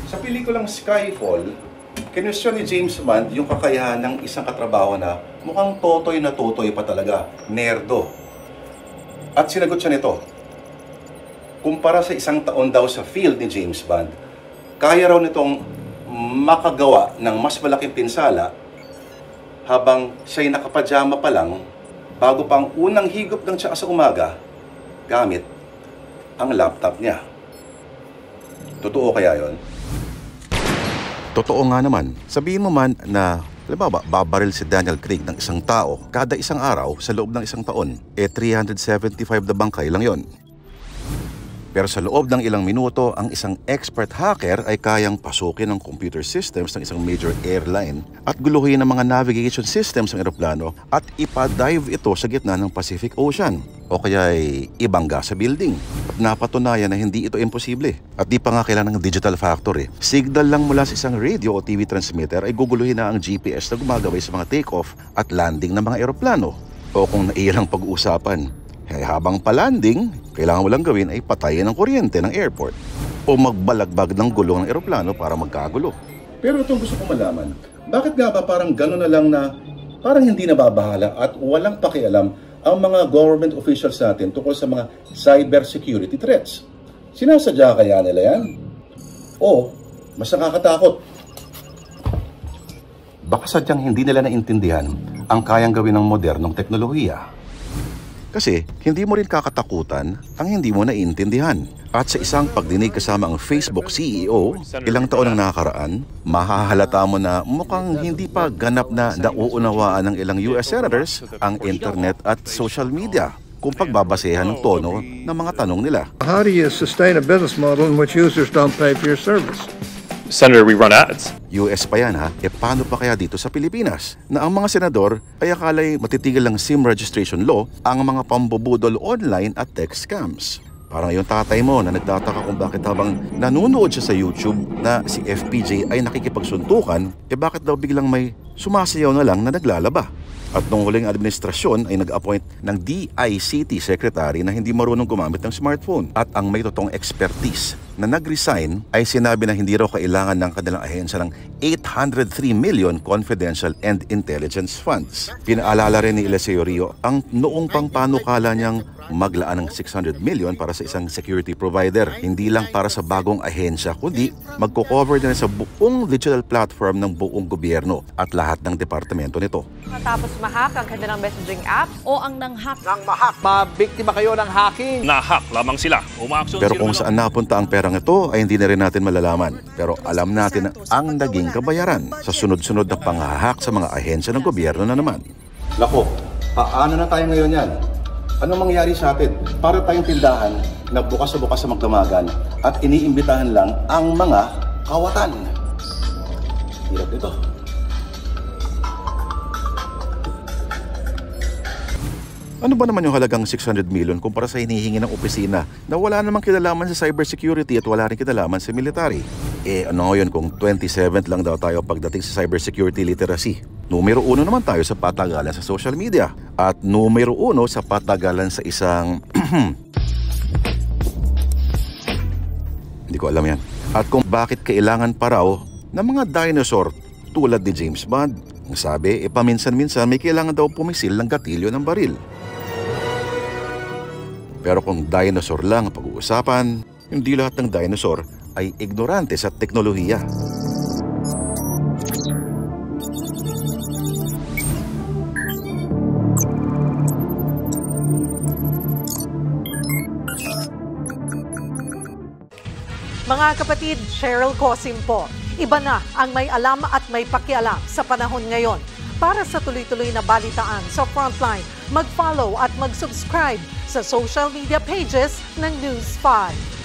Sa pelikulang Skyfall, kinwestiyon ni James Bond yung kakayahan ng isang katrabaho na mukhang totoy pa talaga, nerdo. At sinagot siya nito, kumpara sa 1 taon daw sa field ni James Bond, kaya raw nitong makagawa ng mas malaking pinsala habang siya'y nakapajama pa lang bago pang unang higop ng tsaa sa umaga gamit ang laptop niya. Totoo kaya yon? Totoo nga naman. Sabihin mo man na, halimbawa, babaril si Daniel Craig ng isang tao kada isang araw sa loob ng 1 taon, 375 na bangkay lang yon. Pero sa loob ng ilang minuto, ang isang expert hacker ay kayang pasukin ang computer systems ng isang major airline at guluhin ang mga navigation systems ng eroplano at ipadive ito sa gitna ng Pacific Ocean o kaya ay ibangga sa building. At napatunayan na hindi ito imposible. At di pa nga kailangan ng digital factor eh. Signal lang mula sa isang radio o TV transmitter ay guguluhin na ang GPS na gumagabay sa mga take-off at landing ng mga eroplano. O kung nailang pag-uusapan, habang pa-landing, kailangan mo lang gawin ay patayin ang kuryente ng airport o magbalagbag ng gulong ng eroplano para magkagulo. Pero itong gusto ko malaman, bakit nga ba parang gano'n na lang na parang hindi nababahala at walang pakialam ang mga government officials natin tungkol sa mga cybersecurity threats? Sinasadya kaya nila yan? O mas nakakatakot? Baka sadyang hindi nila naintindihan ang kayang gawin ng modernong teknolohiya. Kasi hindi mo rin kakatakutan ang hindi mo naiintindihan. At sa isang pagdinig kasama ang Facebook CEO, ilang taon ang nakakaraan, mahahalata mo na mukhang hindi pa ganap na nauunawaan ng ilang US senators ang internet at social media kung pagbabasehan ng tono ng mga tanong nila. How do you sustain a business model in which users don't pay for your service? Senator, we run ads. US pa yan ha, paano pa kaya dito sa Pilipinas? Na ang mga senador ay akala'y matitigil lang SIM registration law ang mga pambubudol online at tech scams. Parang yung tatay mo na nagtataka kung bakit habang nanonood siya sa YouTube na si FPJ ay nakikipagsuntukan, bakit daw biglang may sumasayaw na lang na naglalaba? At nung huling administrasyon ay nag-appoint ng DICT secretary na hindi marunong gumamit ng smartphone. At ang may totoong expertise na nag-resign ay sinabi na hindi raw kailangan ng kanilang ahensya ng 803 million confidential and intelligence funds. Pinaalala rin ni Eliseo Rio ang noong pang panukala niyang maglaan ng 600 million para sa isang security provider. Hindi lang para sa bagong ahensya, kundi magko-cover na sa buong digital platform ng buong gobyerno at lahat ng departamento nito. Matapos ma-hack ang kanilang messaging app o ang nang-hack? Mabiktima kayo ng hacking. Na-hack lamang sila. Pero kung saan napunta ang perang ito ay hindi na rin natin malalaman. Pero alam natin ang naging kabayaran sa sunod-sunod na pang-hack sa mga ahensya ng gobyerno na naman. Lako, paano na tayo ngayon yan? Anong mangyari sa atin? Para tayong tindahan na bukas sa bukas sa magdamagan at iniimbitahan lang ang mga kawatan. Hirap nito. Ano ba naman yung halagang 600 million kumpara sa hinihingi ng opisina na wala namang kinalaman sa cybersecurity at wala rin kinalaman sa military? Ano ngayon kung 27th lang daw tayo pagdating sa cybersecurity literacy? Numero 1 naman tayo sa patagalan sa social media. At numero 1 sa patagalan sa isang... Hindi ko alam yan. At kung bakit kailangan pa raw ng mga dinosaur tulad ni James Bond. Ang sabi, paminsan-minsan may kailangan daw pumisil ng gatilyo ng baril. Pero kung dinosaur lang ang pag-uusapan, hindi lahat ng dinosaur ay ignorante sa teknolohiya. Mga kapatid, Cheryl Cosim po. Iba na ang may alam at may pakialam sa panahon ngayon. Para sa tuloy-tuloy na balitaan sa Frontline, mag-follow at mag-subscribe sa social media pages ng News 5.